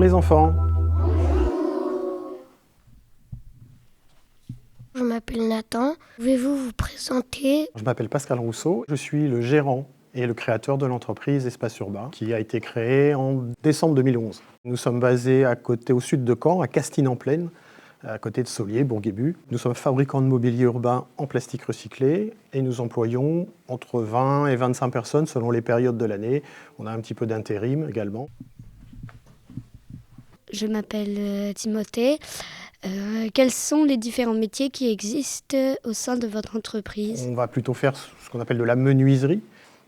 les enfants. Je m'appelle Nathan. Pouvez-vous vous présenter? Je m'appelle Pascal Rousseau, je suis le gérant et le créateur de l'entreprise Espace Urbain qui a été créée en décembre 2011. Nous sommes basés au sud de Caen, à Castines-en-Plaine, à côté de Solier, Bourguébu. Nous sommes fabricants de mobilier urbain en plastique recyclé et nous employons entre 20 et 25 personnes selon les périodes de l'année. On a un petit peu d'intérim également. Je m'appelle Timothée. Quels sont les différents métiers qui existent au sein de votre entreprise? On va plutôt faire ce qu'on appelle de la menuiserie,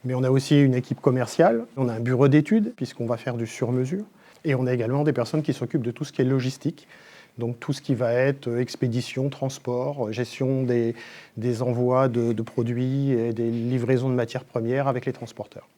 mais on a aussi une équipe commerciale, on a un bureau d'études puisqu'on va faire du sur-mesure, et on a également des personnes qui s'occupent de tout ce qui est logistique, donc tout ce qui va être expédition, transport, gestion des envois de produits et des livraisons de matières premières avec les transporteurs.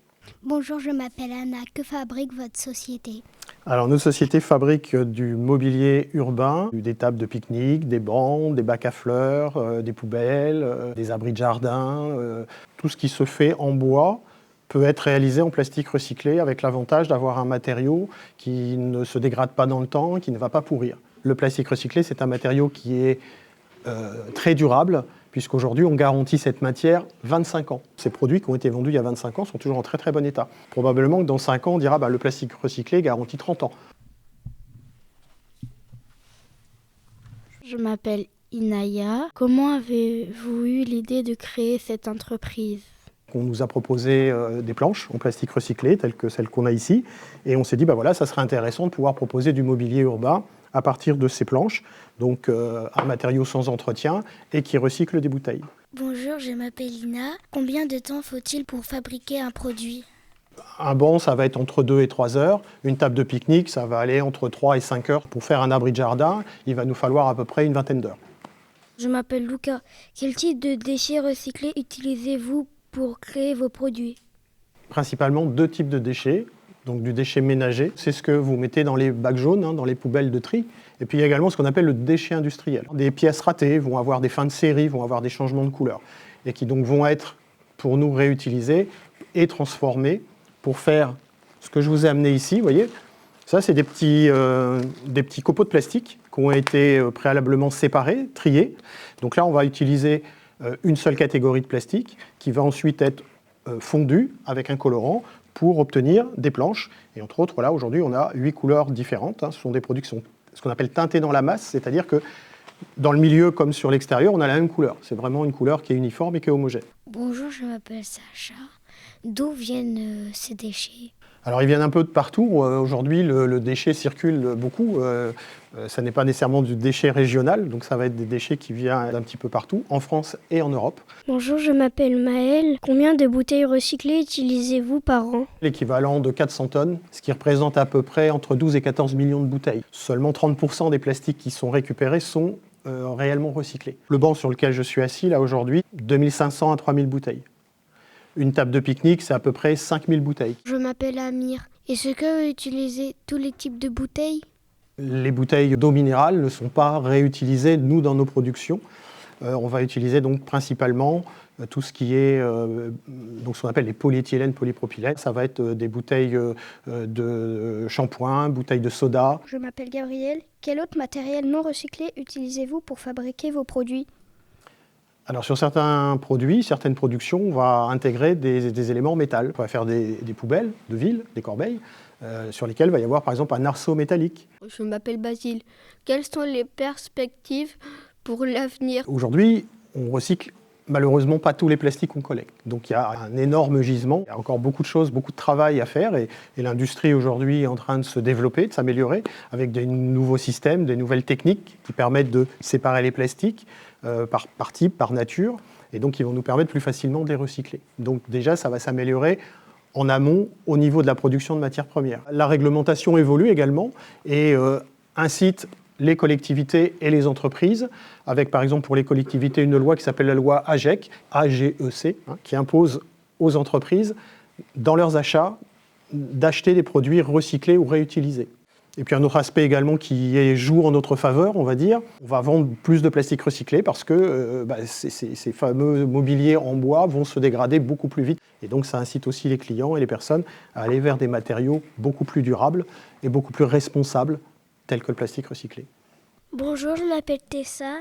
Bonjour, je m'appelle Anna. Que fabrique votre société? Alors, nos sociétés fabriquent du mobilier urbain, des tables de pique-nique, des bancs, des bacs à fleurs, des poubelles, des abris de jardin. Tout ce qui se fait en bois peut être réalisé en plastique recyclé avec l'avantage d'avoir un matériau qui ne se dégrade pas dans le temps, qui ne va pas pourrir. Le plastique recyclé, c'est un matériau qui est très durable, puisqu'aujourd'hui, on garantit cette matière 25 ans. Ces produits qui ont été vendus il y a 25 ans sont toujours en très très bon état. Probablement que dans 5 ans, on dira le plastique recyclé garantit 30 ans. Je m'appelle Inaya. Comment avez-vous eu l'idée de créer cette entreprise? On nous a proposé des planches en plastique recyclé, telles que celles qu'on a ici, et on s'est dit, ça serait intéressant de pouvoir proposer du mobilier urbain à partir de ces planches, donc un matériau sans entretien et qui recycle des bouteilles. Bonjour, je m'appelle Lina. Combien de temps faut-il pour fabriquer un produit? Un banc, ça va être entre 2 et 3 heures. Une table de pique-nique, ça va aller entre 3 et 5 heures. Pour faire un abri de jardin, il va nous falloir à peu près une vingtaine d'heures. Je m'appelle Lucas. Quel type de déchets recyclés utilisez-vous pour créer vos produits? Principalement 2 types de déchets. Donc du déchet ménager, c'est ce que vous mettez dans les bacs jaunes, dans les poubelles de tri. Et puis il y a également ce qu'on appelle le déchet industriel. Des pièces ratées vont avoir des fins de série, vont avoir des changements de couleur, et qui donc vont être pour nous réutilisées et transformées pour faire ce que je vous ai amené ici. Vous voyez, ça c'est des petits copeaux de plastique qui ont été préalablement séparés, triés. Donc là on va utiliser une seule catégorie de plastique qui va ensuite être fondue avec un colorant pour obtenir des planches. Et entre autres, aujourd'hui, on a 8 couleurs différentes. Ce sont des produits qui sont ce qu'on appelle teintés dans la masse, c'est-à-dire que dans le milieu comme sur l'extérieur, on a la même couleur. C'est vraiment une couleur qui est uniforme et qui est homogène. Bonjour, je m'appelle Sacha. D'où viennent ces déchets? Alors, ils viennent un peu de partout. Aujourd'hui, le déchet circule beaucoup. Ça n'est pas nécessairement du déchet régional, donc ça va être des déchets qui viennent d'un petit peu partout, en France et en Europe. Bonjour, je m'appelle Maëlle. Combien de bouteilles recyclées utilisez-vous par an? L'équivalent de 400 tonnes, ce qui représente à peu près entre 12 et 14 millions de bouteilles. Seulement 30% des plastiques qui sont récupérés sont réellement recyclés. Le banc sur lequel je suis assis, là, aujourd'hui, 2500 à 3000 bouteilles. Une table de pique-nique, c'est à peu près 5000 bouteilles. Je m'appelle Amir. Est-ce que vous utilisez tous les types de bouteilles? Les bouteilles d'eau minérale ne sont pas réutilisées, nous, dans nos productions. On va utiliser donc principalement tout ce qui est donc ce qu'on appelle les polyéthylènes, polypropylènes. Ça va être des bouteilles de shampoing, bouteilles de soda. Je m'appelle Gabriel. Quel autre matériel non recyclé utilisez-vous pour fabriquer vos produits? Alors sur certains produits, certaines productions, on va intégrer des éléments en métal. On va faire des poubelles de ville, des corbeilles, sur lesquelles il va y avoir par exemple un arceau métallique. Je m'appelle Basile. Quelles sont les perspectives pour l'avenir? Aujourd'hui, on recycle malheureusement pas tous les plastiques qu'on collecte. Donc il y a un énorme gisement, il y a encore beaucoup de choses, beaucoup de travail à faire et l'industrie aujourd'hui est en train de se développer, de s'améliorer avec des nouveaux systèmes, des nouvelles techniques qui permettent de séparer les plastiques par type, par nature et donc qui vont nous permettre plus facilement de les recycler. Donc déjà ça va s'améliorer en amont au niveau de la production de matières premières. La réglementation évolue également et incite les collectivités et les entreprises, avec par exemple pour les collectivités une loi qui s'appelle la loi AGEC, A-G-E-C, qui impose aux entreprises, dans leurs achats, d'acheter des produits recyclés ou réutilisés. Et puis un autre aspect également qui joue en notre faveur, on va dire, on va vendre plus de plastique recyclé parce que ces fameux mobiliers en bois vont se dégrader beaucoup plus vite. Et donc ça incite aussi les clients et les personnes à aller vers des matériaux beaucoup plus durables et beaucoup plus responsables, tels que le plastique recyclé. Bonjour, je m'appelle Tessa.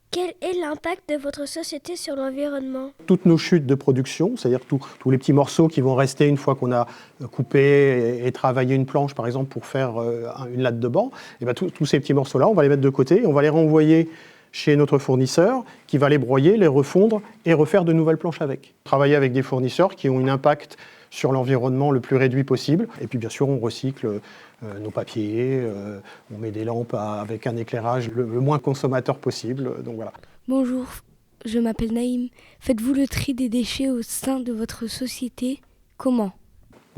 Quel est l'impact de votre société sur l'environnement? Toutes nos chutes de production, c'est-à-dire tous les petits morceaux qui vont rester une fois qu'on a coupé et travaillé une planche, par exemple, pour faire une latte de banc, et bien, tous ces petits morceaux-là, on va les mettre de côté, on va les renvoyer chez notre fournisseur qui va les broyer, les refondre et refaire de nouvelles planches avec. Travailler avec des fournisseurs qui ont un impact sur l'environnement le plus réduit possible. Et puis bien sûr, on recycle nos papiers, on met des lampes avec un éclairage le moins consommateur possible. Donc voilà. Bonjour, je m'appelle Naïm. Faites-vous le tri des déchets au sein de votre société? Comment?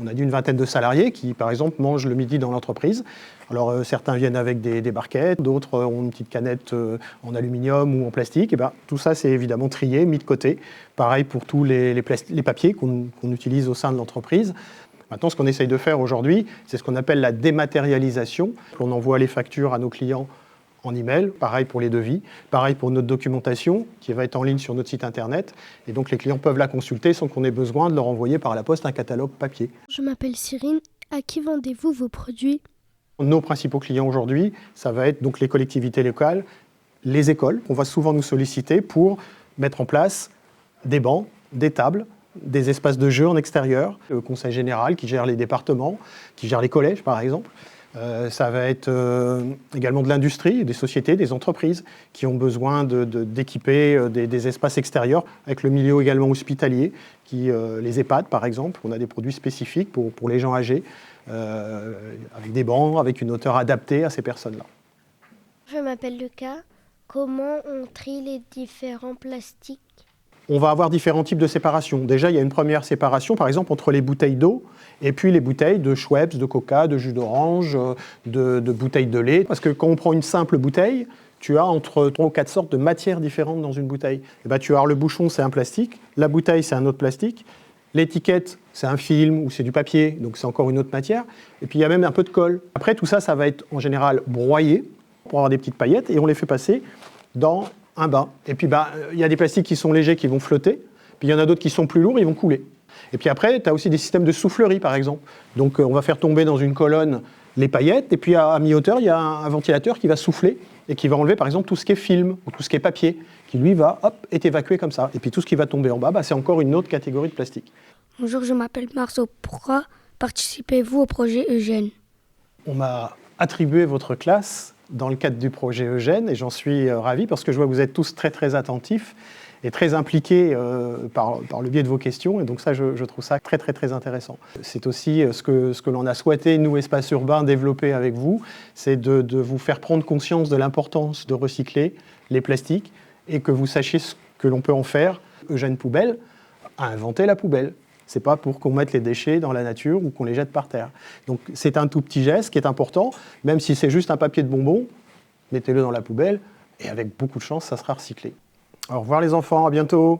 On a une vingtaine de salariés qui, par exemple, mangent le midi dans l'entreprise. Alors certains viennent avec des barquettes, d'autres ont une petite canette en aluminium ou en plastique. Et ben, tout ça, c'est évidemment trié, mis de côté. Pareil pour tous les papiers qu'on utilise au sein de l'entreprise. Maintenant, ce qu'on essaye de faire aujourd'hui, c'est ce qu'on appelle la dématérialisation. On envoie les factures à nos clients en email, pareil pour les devis, pareil pour notre documentation qui va être en ligne sur notre site internet. Et donc les clients peuvent la consulter sans qu'on ait besoin de leur envoyer par la poste un catalogue papier. Je m'appelle Cyrine. À qui vendez-vous vos produits? Nos principaux clients aujourd'hui, ça va être donc les collectivités locales, les écoles. On va souvent nous solliciter pour mettre en place des bancs, des tables, des espaces de jeu en extérieur, le conseil général qui gère les départements, qui gère les collèges par exemple. Ça va être également de l'industrie, des sociétés, des entreprises qui ont besoin d'équiper des espaces extérieurs, avec le milieu également hospitalier, les EHPAD par exemple. On a des produits spécifiques pour les gens âgés, avec des bancs, avec une hauteur adaptée à ces personnes-là. Je m'appelle Lucas. Comment on trie les différents plastiques? On va avoir différents types de séparation. Déjà, il y a une première séparation, par exemple, entre les bouteilles d'eau et puis les bouteilles de Schweppes, de Coca, de jus d'orange, de bouteilles de lait. Parce que quand on prend une simple bouteille, tu as entre 3 ou 4 sortes de matières différentes dans une bouteille. Et ben, tu vas avoir le bouchon, c'est un plastique, la bouteille, c'est un autre plastique, l'étiquette, c'est un film ou c'est du papier, donc c'est encore une autre matière. Et puis, il y a même un peu de colle. Après, tout ça, ça va être en général broyé pour avoir des petites paillettes et on les fait passer dans un bain. Et puis, il y a des plastiques qui sont légers, qui vont flotter. Puis, il y en a d'autres qui sont plus lourds, ils vont couler. Et puis après, tu as aussi des systèmes de soufflerie, par exemple. Donc, on va faire tomber dans une colonne les paillettes. Et puis, à mi-hauteur, il y a un ventilateur qui va souffler et qui va enlever, par exemple, tout ce qui est film ou tout ce qui est papier, qui, lui, va être évacué comme ça. Et puis, tout ce qui va tomber en bas, c'est encore une autre catégorie de plastique. Bonjour, je m'appelle Marceau. Pourquoi participez-vous au projet Eugène? On m'a attribué votre classe dans le cadre du projet Eugène, et j'en suis ravi parce que je vois que vous êtes tous très très attentifs et très impliqués par le biais de vos questions, et donc ça je trouve ça très très très intéressant. C'est aussi ce que l'on a souhaité, nous, Espace Urbain, développer avec vous, c'est de vous faire prendre conscience de l'importance de recycler les plastiques et que vous sachiez ce que l'on peut en faire. Eugène Poubelle a inventé la poubelle. C'est pas pour qu'on mette les déchets dans la nature ou qu'on les jette par terre. Donc c'est un tout petit geste qui est important, même si c'est juste un papier de bonbon, mettez-le dans la poubelle et avec beaucoup de chance, ça sera recyclé. Au revoir les enfants, à bientôt.